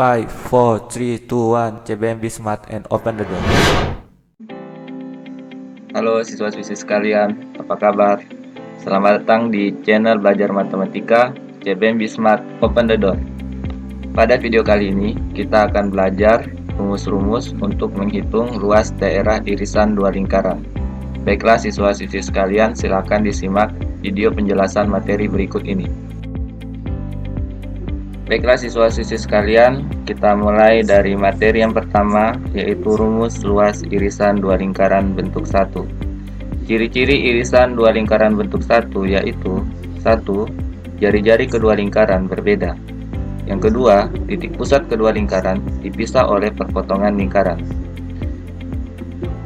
5, 4, 3, 2, 1, CBM be smart and open the door. Halo siswa-siswi sekalian, apa kabar? Selamat datang di channel Belajar Matematika CBM be smart open the door. Pada video kali ini, kita akan belajar rumus-rumus untuk menghitung luas daerah irisan dua lingkaran. Baiklah siswa-siswi sekalian, silakan disimak video penjelasan materi berikut ini. Baiklah siswa-siswi sekalian, kita mulai dari materi yang pertama, yaitu rumus luas irisan dua lingkaran bentuk satu. Ciri-ciri irisan dua lingkaran bentuk satu yaitu: 1. Jari-jari kedua lingkaran berbeda. Yang kedua, titik pusat kedua lingkaran dipisah oleh perpotongan lingkaran.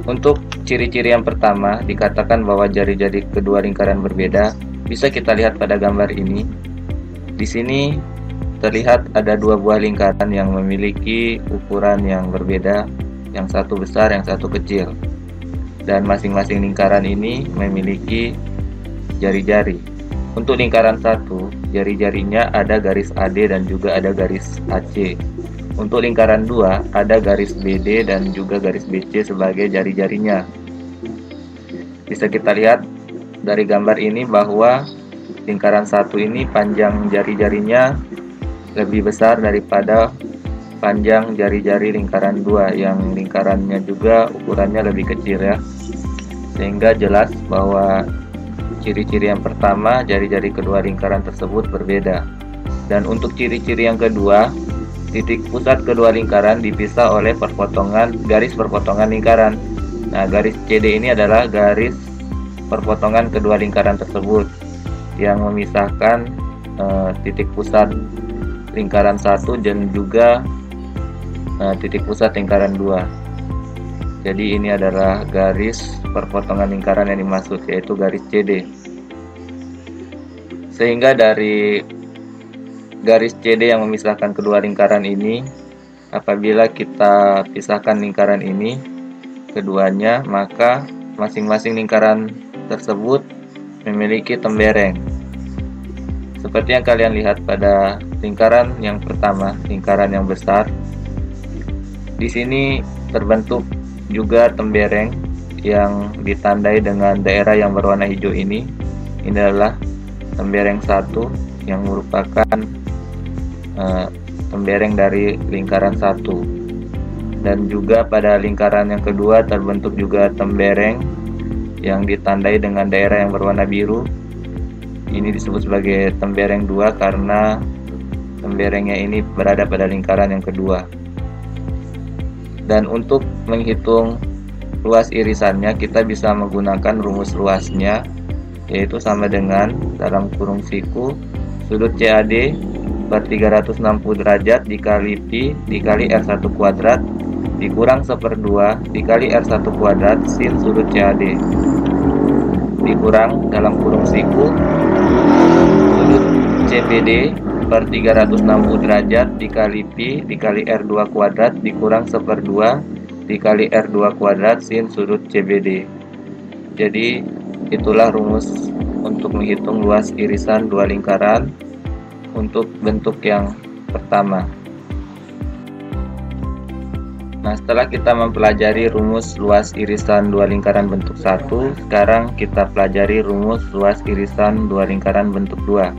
Untuk ciri-ciri yang pertama, dikatakan bahwa jari-jari kedua lingkaran berbeda, bisa kita lihat pada gambar ini. Di sini terlihat ada dua buah lingkaran yang memiliki ukuran yang berbeda, yang satu besar, yang satu kecil. Dan masing-masing lingkaran ini memiliki jari-jari. Untuk lingkaran satu, jari-jarinya ada garis AD dan juga ada garis AC. Untuk lingkaran 2, ada garis BD dan juga garis BC sebagai jari-jarinya. Bisa kita lihat dari gambar ini bahwa lingkaran satu ini panjang jari-jarinya lebih besar daripada panjang jari-jari lingkaran 2 yang lingkarannya juga ukurannya lebih kecil ya. Sehingga jelas bahwa ciri-ciri yang pertama, jari-jari kedua lingkaran tersebut berbeda. Dan untuk ciri-ciri yang kedua, titik pusat kedua lingkaran dipisah oleh garis perpotongan lingkaran. Nah, garis CD ini adalah garis perpotongan kedua lingkaran tersebut yang memisahkan titik pusat lingkaran 1 dan juga titik pusat lingkaran 2. Jadi ini adalah garis perpotongan lingkaran yang dimaksud, yaitu garis CD. Sehingga dari garis CD yang memisahkan kedua lingkaran ini, apabila kita pisahkan lingkaran ini keduanya, maka masing-masing lingkaran tersebut memiliki tembereng. Seperti yang kalian lihat pada lingkaran yang pertama, lingkaran yang besar. Di sini terbentuk juga tembereng yang ditandai dengan daerah yang berwarna hijau ini. Ini adalah tembereng 1 yang merupakan tembereng dari lingkaran 1. Dan juga pada lingkaran yang kedua terbentuk juga tembereng yang ditandai dengan daerah yang berwarna biru. Ini disebut sebagai tembereng 2 karena temberengnya ini berada pada lingkaran yang kedua. Dan untuk menghitung luas irisannya, kita bisa menggunakan rumus luasnya, yaitu sama dengan dalam kurung siku sudut CAD per 360 derajat dikali pi dikali R1 kuadrat dikurang 1/2 dikali R1 kuadrat sin sudut CAD dikurang dalam kurung siku sudut CBD per 360 derajat dikali pi dikali R2 kuadrat dikurang 1/2 dikali R2 kuadrat sin sudut CBD. Jadi itulah rumus untuk menghitung luas irisan dua lingkaran untuk bentuk yang pertama. Nah, setelah kita mempelajari rumus luas irisan dua lingkaran bentuk 1, sekarang kita pelajari rumus luas irisan dua lingkaran bentuk 2.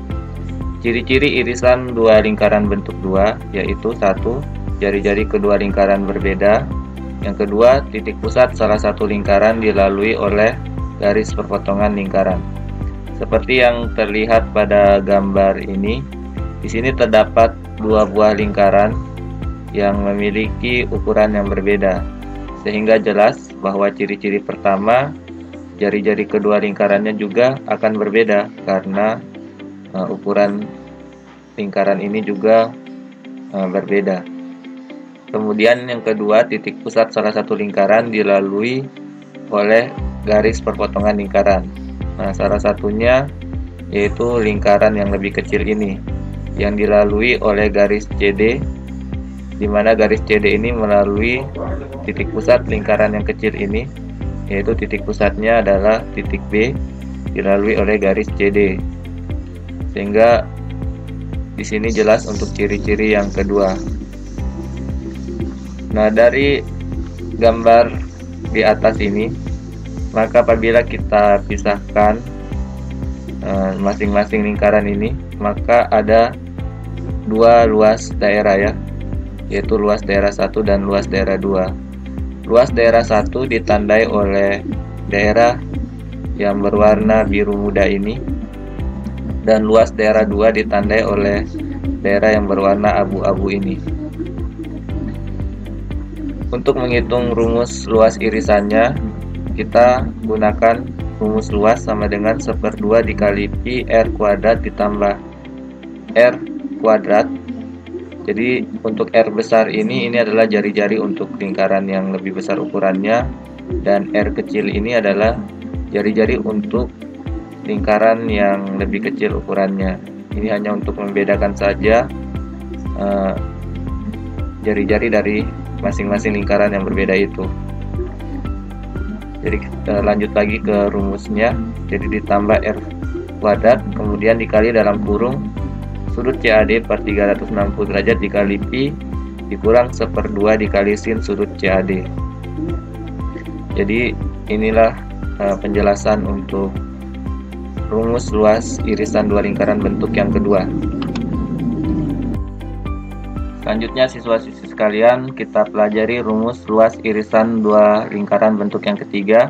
Ciri-ciri irisan dua lingkaran bentuk 2 yaitu: 1. Jari-jari kedua lingkaran berbeda. Yang kedua, titik pusat salah satu lingkaran dilalui oleh garis perpotongan lingkaran. Seperti yang terlihat pada gambar ini, di sini terdapat dua buah lingkaran yang memiliki ukuran yang berbeda, sehingga jelas bahwa ciri-ciri pertama, jari-jari kedua lingkarannya juga akan berbeda karena ukuran lingkaran ini juga berbeda. Kemudian yang kedua, titik pusat salah satu lingkaran dilalui oleh garis perpotongan lingkaran. Nah, salah satunya yaitu lingkaran yang lebih kecil ini yang dilalui oleh garis CD, di mana garis CD ini melalui titik pusat lingkaran yang kecil ini, yaitu titik pusatnya adalah titik B, dilalui oleh garis CD. Sehingga di sini jelas untuk ciri-ciri yang kedua. Nah, dari gambar di atas ini, maka apabila kita pisahkan masing-masing lingkaran ini, maka ada dua luas daerah ya, yaitu luas daerah 1 dan luas daerah 2. Luas daerah 1 ditandai oleh daerah yang berwarna biru muda ini, dan luas daerah 2 ditandai oleh daerah yang berwarna abu-abu ini. Untuk menghitung rumus luas irisannya, kita gunakan rumus luas sama dengan 1/2 dikali pi r kuadrat ditambah r kuadrat. Jadi untuk R besar ini adalah jari-jari untuk lingkaran yang lebih besar ukurannya, dan R kecil ini adalah jari-jari untuk lingkaran yang lebih kecil ukurannya. Ini hanya untuk membedakan saja jari-jari dari masing-masing lingkaran yang berbeda itu. Jadi kita lanjut lagi ke rumusnya. Jadi ditambah R kuadrat kemudian dikali dalam kurung sudut CAD per 360 derajat dikali pi dikurang 1/2 dikali sin sudut CAD. Jadi inilah penjelasan untuk rumus luas irisan dua lingkaran bentuk yang kedua. Selanjutnya siswa-siswi sekalian, kita pelajari rumus luas irisan dua lingkaran bentuk yang ketiga.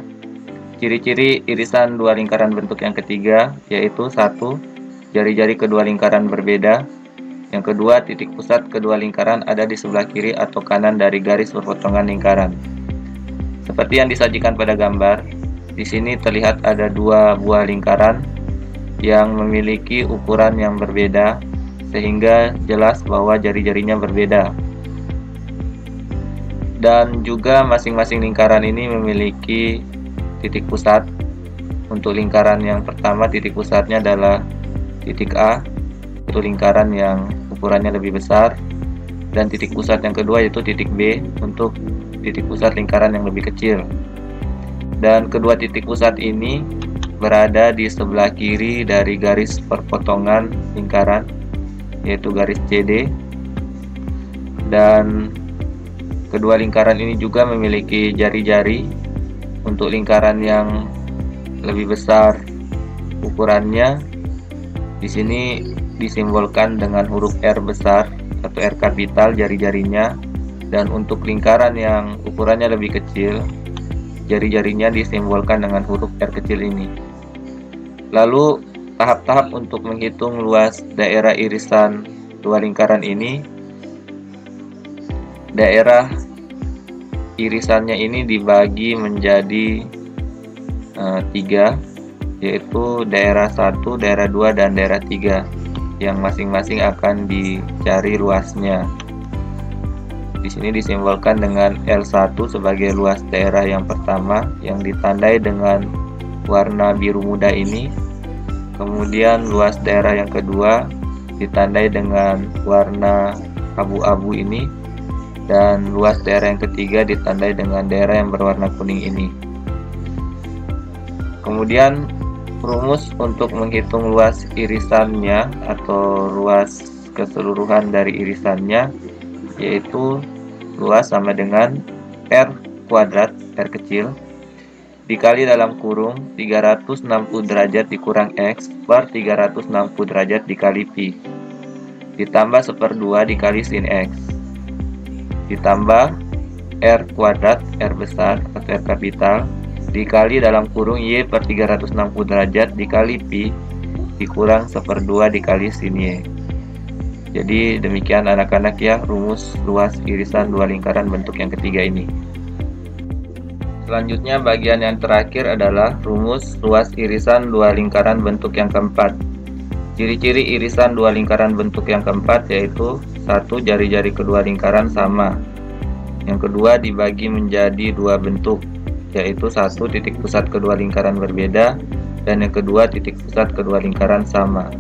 Ciri-ciri irisan dua lingkaran bentuk yang ketiga yaitu: 1. Jari-jari kedua lingkaran berbeda. Yang kedua, titik pusat kedua lingkaran ada di sebelah kiri atau kanan dari garis perpotongan lingkaran. Seperti yang disajikan pada gambar, di sini terlihat ada dua buah lingkaran yang memiliki ukuran yang berbeda, sehingga jelas bahwa jari-jarinya berbeda. Dan juga masing-masing lingkaran ini memiliki titik pusat. Untuk lingkaran yang pertama, titik pusatnya adalah titik A, itu lingkaran yang ukurannya lebih besar, dan titik pusat yang kedua yaitu titik B untuk titik pusat lingkaran yang lebih kecil. Dan kedua titik pusat ini berada di sebelah kiri dari garis perpotongan lingkaran, yaitu garis CD. Dan kedua lingkaran ini juga memiliki jari-jari. Untuk lingkaran yang lebih besar ukurannya, di sini disimbolkan dengan huruf R besar atau R kapital jari-jarinya, dan untuk lingkaran yang ukurannya lebih kecil, jari-jarinya disimbolkan dengan huruf R kecil ini. Lalu tahap-tahap untuk menghitung luas daerah irisan dua lingkaran ini. Daerah irisannya ini dibagi menjadi 3, yaitu daerah 1, daerah 2, dan daerah 3, yang masing-masing akan dicari luasnya. Di sini disimbolkan dengan L1 sebagai luas daerah yang pertama, yang ditandai dengan warna biru muda ini. Kemudian luas daerah yang kedua ditandai dengan warna abu-abu ini, dan luas daerah yang ketiga ditandai dengan daerah yang berwarna kuning ini. Kemudian rumus untuk menghitung luas irisannya atau luas keseluruhan dari irisannya, yaitu luas sama dengan R kuadrat, R kecil, dikali dalam kurung 360 derajat dikurang X per 360 derajat dikali Pi, ditambah 1/2 dikali sin X, ditambah R kuadrat, R besar atau R kapital, dikali dalam kurung Y per 360 derajat dikali Pi, dikurang 1/2 dikali sin Y. Jadi demikian anak-anak ya, rumus luas irisan dua lingkaran bentuk yang ketiga ini. Selanjutnya bagian yang terakhir adalah rumus luas irisan dua lingkaran bentuk yang keempat. Ciri-ciri irisan dua lingkaran bentuk yang keempat yaitu: 1. Jari-jari kedua lingkaran sama. Yang kedua, dibagi menjadi dua bentuk, yaitu 1. Titik pusat kedua lingkaran berbeda, dan yang kedua, titik pusat kedua lingkaran sama.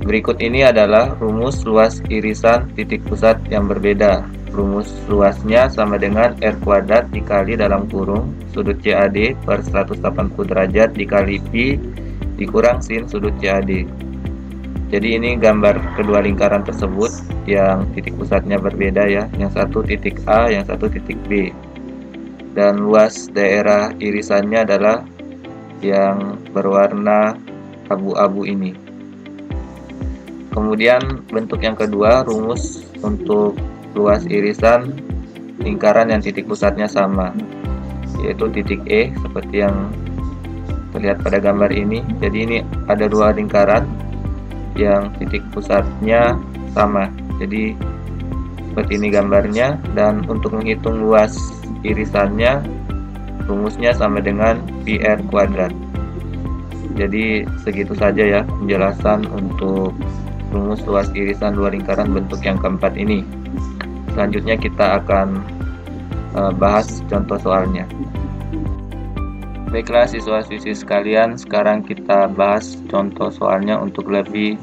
Berikut ini adalah rumus luas irisan titik pusat yang berbeda. Rumus luasnya sama dengan R kuadrat dikali dalam kurung sudut CAD per 180 derajat dikali Pi dikurang sin sudut CAD. Jadi ini gambar kedua lingkaran tersebut yang titik pusatnya berbeda ya, yang satu titik A, yang satu titik B, dan luas daerah irisannya adalah yang berwarna abu-abu ini. Kemudian bentuk yang kedua, rumus untuk luas irisan lingkaran yang titik pusatnya sama, yaitu titik E seperti yang terlihat pada gambar ini. Jadi ini ada dua lingkaran yang titik pusatnya sama, jadi seperti ini gambarnya. Dan untuk menghitung luas irisannya, rumusnya sama dengan PR kuadrat. Jadi segitu saja ya penjelasan untuk rumus luas irisan dua lingkaran bentuk yang keempat ini. Selanjutnya kita akan bahas contoh soalnya. Baiklah siswa-siswi sekalian, sekarang kita bahas contoh soalnya untuk lebih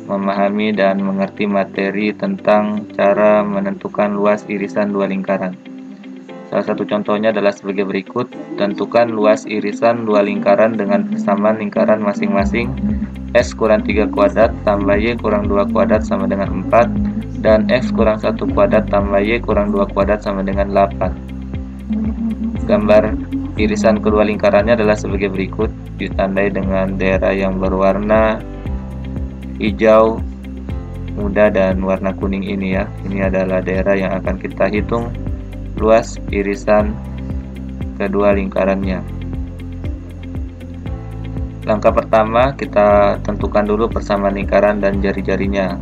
memahami dan mengerti materi tentang cara menentukan luas irisan dua lingkaran. Salah satu contohnya adalah sebagai berikut. Tentukan luas irisan dua lingkaran dengan persamaan lingkaran masing-masing S kurang 3 kuadrat tambah Y kurang 2 kuadrat sama dengan 4, dan X kurang 1 kuadrat tambah Y kurang 2 kuadrat sama dengan 8. Gambar irisan kedua lingkarannya adalah sebagai berikut, ditandai dengan daerah yang berwarna hijau muda dan warna kuning ini ya. Ini adalah daerah yang akan kita hitung luas irisan kedua lingkarannya. Langkah pertama, kita tentukan dulu persamaan lingkaran dan jari-jarinya.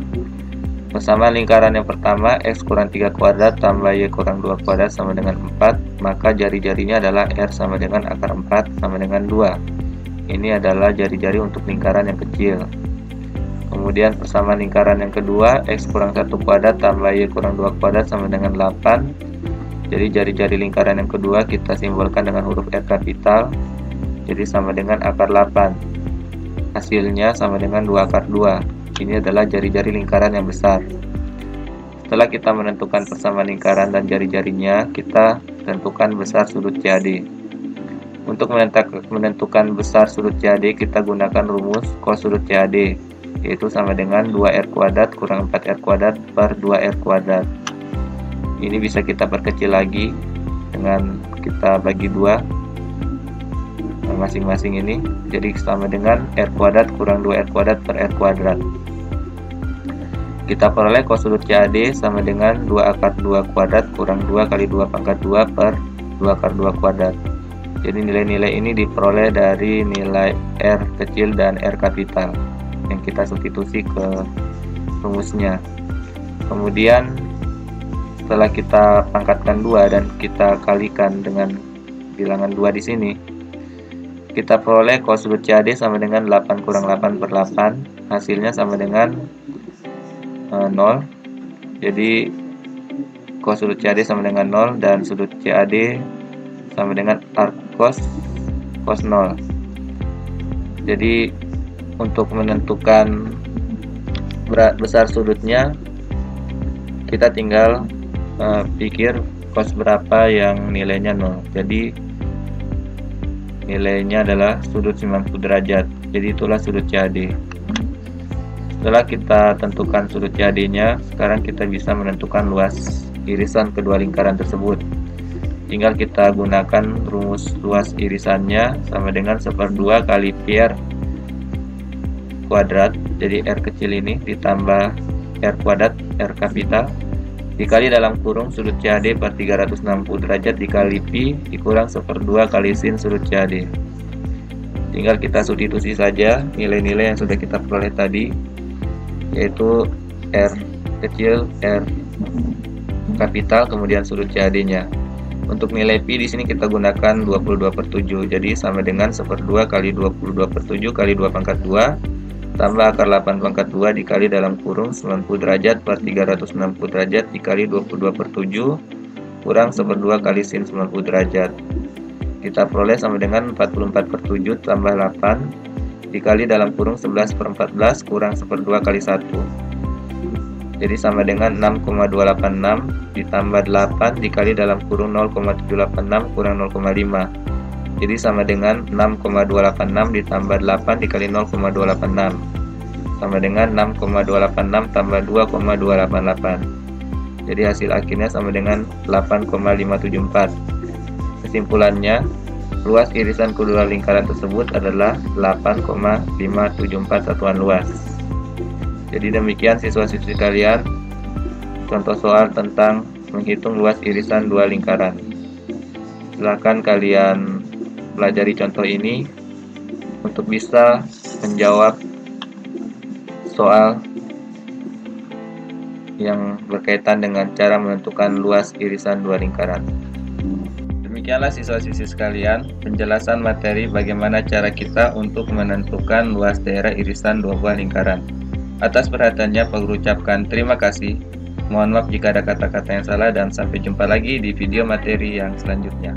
Persamaan lingkaran yang pertama, X kurang 3 kuadrat tambah Y kurang 2 kuadrat sama dengan 4, maka jari-jarinya adalah R sama dengan akar 4 sama dengan 2. Ini adalah jari-jari untuk lingkaran yang kecil. Kemudian persamaan lingkaran yang kedua, X kurang 1 kuadrat tambah Y kurang 2 kuadrat sama dengan 8. Jadi jari-jari lingkaran yang kedua kita simbolkan dengan huruf R kapital, jadi sama dengan akar 8. Hasilnya sama dengan 2 akar 2. Ini adalah jari-jari lingkaran yang besar. Setelah kita menentukan persamaan lingkaran dan jari-jarinya, kita tentukan besar sudut CAD. Untuk menentukan besar sudut CAD, kita gunakan rumus cos sudut CAD, yaitu sama dengan 2R kuadrat kurang 4R kuadrat per 2R kuadrat. Ini bisa kita perkecil lagi dengan kita bagi 2 masing-masing ini, jadi sama dengan R kuadrat kurang 2R kuadrat per R kuadrat. Kita peroleh cos sudut CAD sama dengan 2 akar 2 kuadrat kurang 2 kali 2 pangkat 2 per 2 akar 2 kuadrat. Jadi nilai-nilai ini diperoleh dari nilai R kecil dan R kapital yang kita substitusi ke rumusnya. Kemudian setelah kita pangkatkan 2 dan kita kalikan dengan bilangan 2 di sini, kita peroleh cos sudut CAD sama dengan 8 kurang 8 per 8, hasilnya sama dengan 0. Jadi cos sudut CAD sama dengan 0 dan sudut CAD sama dengan arc cos 0. Jadi untuk menentukan besar sudutnya, kita tinggal pikir cos berapa yang nilainya 0. Jadi nilainya adalah sudut 90 derajat. Jadi itulah sudut CAD. Setelah kita tentukan sudut CAD-nya, sekarang kita bisa menentukan luas irisan kedua lingkaran tersebut. Tinggal kita gunakan rumus luas irisannya sama dengan 1/2 kali PR kuadrat. Jadi R kecil ini ditambah R kuadrat R kapital dikali dalam kurung sudut CAD per 360 derajat dikali pi dikurang 1/2 kali sin sudut CAD. Tinggal kita substitusi saja nilai-nilai yang sudah kita peroleh tadi, yaitu R kecil, R kapital, kemudian sudut CAD-nya. Untuk nilai pi di sini kita gunakan 22/7, jadi sama dengan 1/2 kali 22/7 kali 2 pangkat 2 tambah akar 8 pangkat 2 dikali dalam kurung 90 derajat per 360 derajat dikali 22/7 kurang 1/2 kali sin 90 derajat. Kita peroleh sama dengan 44/7 tambah 8 dikali dalam kurung 11/14 kurang 1/2 kali 1. Jadi sama dengan 6,286 ditambah 8 dikali dalam kurung 0,786 kurang 0,5. Jadi sama dengan 6,286 ditambah 8 dikali 0,286. sama dengan 6,286 tambah 2,288. Jadi hasil akhirnya sama dengan 8,574. Kesimpulannya, luas irisan kedua lingkaran tersebut adalah 8,574 satuan luas. Jadi demikian siswa-siswi kalian, contoh soal tentang menghitung luas irisan dua lingkaran. Silakan kalian pelajari contoh ini untuk bisa menjawab soal yang berkaitan dengan cara menentukan luas irisan dua lingkaran. Demikianlah siswa-siswi sekalian, penjelasan materi bagaimana cara kita untuk menentukan luas daerah irisan dua buah lingkaran. Atas perhatiannya, Pak Guru ucapkan terima kasih. Mohon maaf jika ada kata-kata yang salah dan sampai jumpa lagi di video materi yang selanjutnya.